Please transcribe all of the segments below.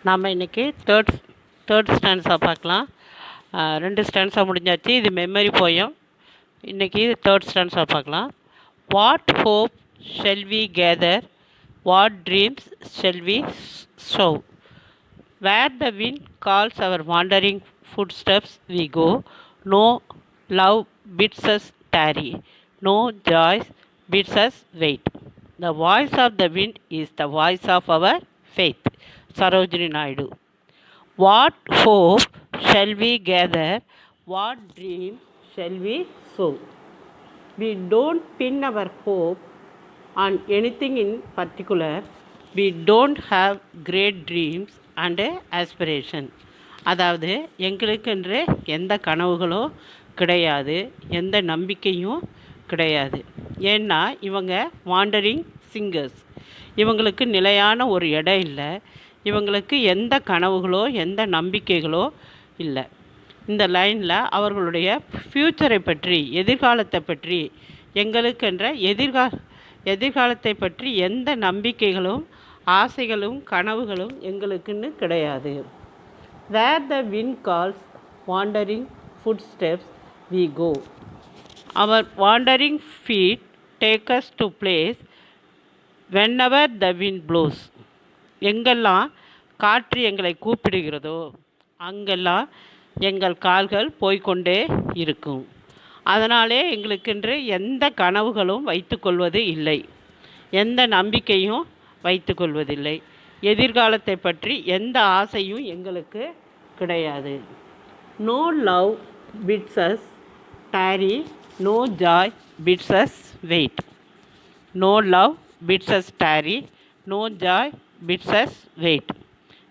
நாம் இன்றைக்கி தேர்ட் ஸ்டான்ஸாக பார்க்கலாம். 2 ஸ்டான்ஸாக முடிஞ்சாச்சு. இது மெமரி போயம். இன்றைக்கி தேர்ட் ஸ்டான்ஸாக பார்க்கலாம். What hope shall we gather, what dreams shall we sow, where the wind calls our wandering footsteps we go, no love bids us tarry, no joys bids us wait. The voice of the wind is the voice of our faith. Sarojini Naidu. What hope shall we gather? What dream shall we sow? We don't pin our hope on anything in particular. We don't have great dreams and aspiration. அதாவது எங்களுக்கென்று எந்த கனவுகளோ கிடையாது, எந்த நம்பிக்கையும் கிடையாது. ஏன்னா இவங்க wandering singers. இவங்களுக்கு நிலையான ஒரு இடம் இல்லை. இவங்களுக்கு எந்த கனவுகளோ எந்த நம்பிக்கைகளோ இல்லை. இந்த லைனில் அவர்களுடைய ஃப்யூச்சரை பற்றி, எதிர்காலத்தை பற்றி, எங்களுக்கென்ற எதிர்காலத்தை பற்றி எந்த நம்பிக்கைகளும் ஆசைகளும் கனவுகளும் எங்களுக்குன்னு கிடையாது. Where the wind calls wandering footsteps we go. Our wandering feet take us to place whenever the wind blows. எங்கெல்லாம் காற்று எங்களை கூப்பிடுகிறதோ அங்கெல்லாம் எங்கள் கால்கள் போய்கொண்டே இருக்கும். அதனாலே எங்களுக்கென்று எந்த கனவுகளும் வைத்துக்கொள்வது இல்லை, எந்த நம்பிக்கையும் வைத்துக்கொள்வதில்லை. எதிர்காலத்தை பற்றி எந்த ஆசையும் எங்களுக்கு கிடையாது. No love bids us tarry, no joy bids us wait. No love bids us tarry, no joy bids us wait.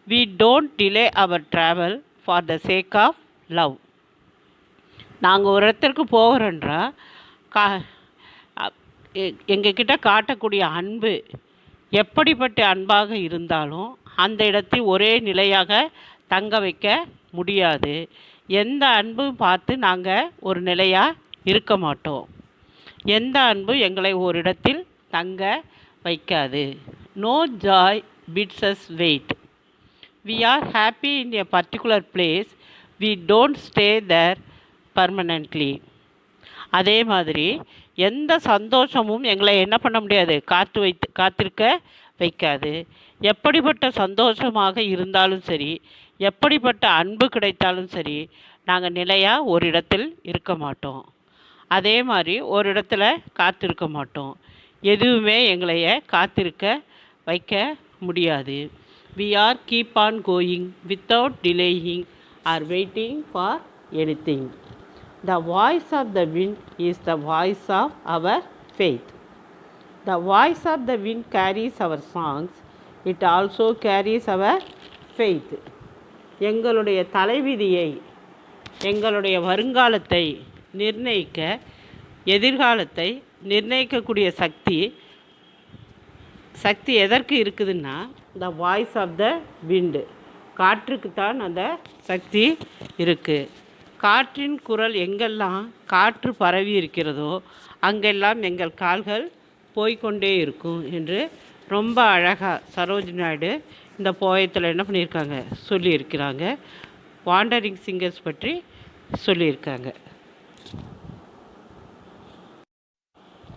We don't delay our travel for the sake of love. நாங்கள் ஒரு இடத்திற்கு போகிறோன்றா எங்ககிட்ட காட்டக்கூடிய அன்பு எப்படிப்பட்ட அன்பாக இருந்தாலும் அந்த இடத்தில் ஒரே நிலையாக தங்க வைக்க முடியாது. எந்த அன்பும் பார்த்து நாங்கள் ஒரு நிலையாக இருக்க மாட்டோம். எந்த அன்பும் எங்களை ஒரு இடத்தில் தங்க வைக்காது. No joy bids us wait. We are happy in a particular place, we don't stay there permanently. அதே மாதிரி எந்த சந்தோஷமும் எங்களை என்ன பண்ண முடியாது, காத்திருக்க வைக்காது. எப்படிப்பட்ட சந்தோஷமாக இருந்தாலும் சரி, எப்படிப்பட்ட அன்பு கிடைத்தாலும் சரி, நாங்கள் நிலையாக ஒரு இடத்தில் இருக்க மாட்டோம். அதே மாதிரி ஒரு இடத்துல காத்திருக்க மாட்டோம். எதுவுமே எங்களைய காத்திருக்க வைக்க முடியாது. We are keep on going without delaying or waiting for anything. The voice of the wind is the voice of our faith. The voice of the wind carries our songs. It also carries our faith. எங்களுடைய தலைவிதியை, எங்களுடைய வருங்காலத்தை நிர்ணயிக்க, எதிர்காலத்தை நிர்ணயிக்கக்கூடிய சக்தி எதற்கு இருக்குதுன்னா, the voice of the wind, காற்றுக்குத்தான் அந்த சக்தி இருக்குது. காற்றின் குரல் எங்கெல்லாம் காற்று பரவி இருக்கிறதோ அங்கெல்லாம் எங்கள் கால்கள் போய்கொண்டே இருக்கும் என்று ரொம்ப அழகாக சரோஜினி நாயுடு இந்த போயத்தில் என்ன பண்ணியிருக்காங்க, சொல்லியிருக்கிறாங்க. வாண்டரிங் சிங்கர்ஸ் பற்றி சொல்லியிருக்காங்க.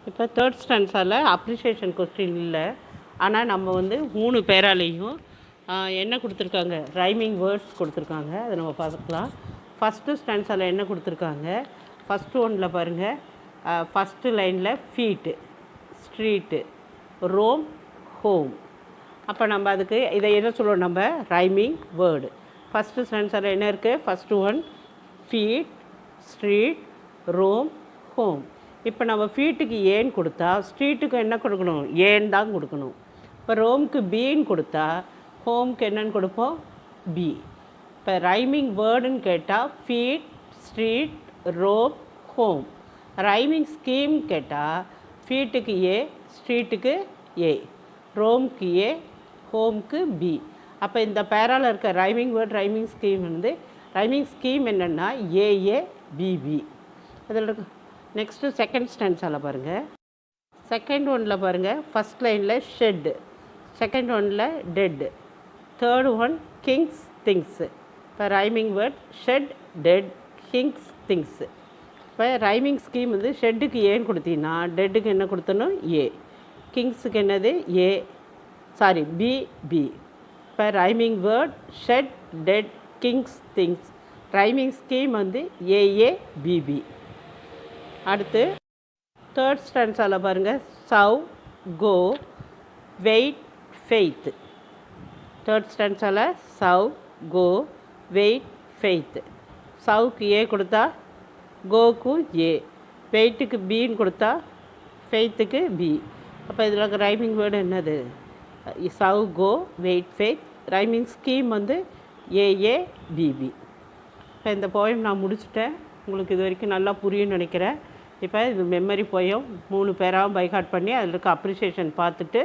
இப்போ தேர்ட் ஸ்டான்ஸால் அப்ரிஷியேஷன் கொஸ்டின் இல்லை. ஆனால் நம்ம 3 பேராலேயும் என்ன கொடுத்துருக்காங்க, ரைமிங் வேர்ட்ஸ் கொடுத்துருக்காங்க. அதை நம்ம பார்த்துக்கலாம். ஃபஸ்ட்டு ஸ்டான்ஸால் என்ன கொடுத்துருக்காங்க, ஃபஸ்ட்டு ஒன்றில் பாருங்கள். ஃபஸ்ட்டு லைனில் ஃபீட்டு, ஸ்ட்ரீட்டு, ரோம், ஹோம். அப்போ நம்ம அதுக்கு இதை என்ன சொல்லுவோம், நம்ம ரைமிங் வேர்டு. ஃபஸ்ட்டு ஸ்டான்ஸால் என்ன இருக்குது, first one feet, street, roam, home. இப்போ நம்ம ஃபீட்டுக்கு ஏன்னு கொடுத்தா ஸ்ட்ரீட்டுக்கு என்ன கொடுக்கணும், ஏன் தான் கொடுக்கணும். இப்போ ரோமுக்கு பீன்னு கொடுத்தா ஹோமுக்கு என்னன்னு கொடுப்போம், பி. இப்போ ரைமிங் வேர்டுன்னு கேட்டால் feet, street, roam, home. Rhyming scheme கேட்டால் ஃபீட்டுக்கு ஏ, ஸ்ட்ரீட்டுக்கு ஏ, ரோமுக்கு ஏ, ஹோமுக்கு பி. அப்போ இந்த பேரால் இருக்க rhyming word rhyming scheme rhyming scheme என்னென்னா ஏஏ பிபி. அதில் இருக்க நெக்ஸ்ட்டு செகண்ட் ஸ்டான்ஸால் பாருங்கள். செகண்ட் ஒன்றில் பாருங்கள், ஃபஸ்ட் லைனில் ஷெட்டு, செகண்ட் ஒன்றில் dead, third one kings things. இப்போ rhyming word shed, dead, kings, things. இப்போ ரைமிங் ஸ்கீம் வந்து ஷெட்டுக்கு ஏன்னு கொடுத்தீங்கன்னா டெட்டுக்கு என்ன கொடுத்தணும்? ஏ. கிங்ஸுக்கு என்னது? A, sorry, B, B. இப்போ rhyming word shed, dead, kings, things. Rhyming scheme வந்து ஏஏ, பிபி. அடுத்து தேர்ட் ஸ்டான்ஸாவில் பாருங்கள். Sow, go, wait, faith. Third ஸ்டான்ஸாவில் சவ், கோ, வெயிட், ஃபெய்த். சவுக்கு ஏ கொடுத்தா கோக்கு ஏ, வெயிட்டுக்கு பின்னு கொடுத்தா ஃபெய்த்துக்கு பி. அப்போ இதில் ரைமிங் வேர்டு என்னது? சவ், go, wait, faith. Rhyming scheme வந்து ஏஏ, பிபி. இப்போ இந்த போயம் நான் முடிச்சுட்டேன். உங்களுக்கு இது வரைக்கும் நல்லா புரியும்னு நினைக்கிறேன். இப்போ இது மெமரி போயம் 3 பேராகவும் பைகாட் பண்ணி அதில் இருக்க அப்ரிஷியேஷன் பார்த்துட்டு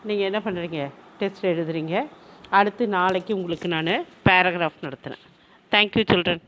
நீங்கள் என்ன பண்ணுறீங்க? டெஸ்ட் எழுதுறீங்க. அடுத்து நாளைக்கு உங்களுக்கு நான் பேராகிராஃப் நடத்துகிறேன். Thank you children.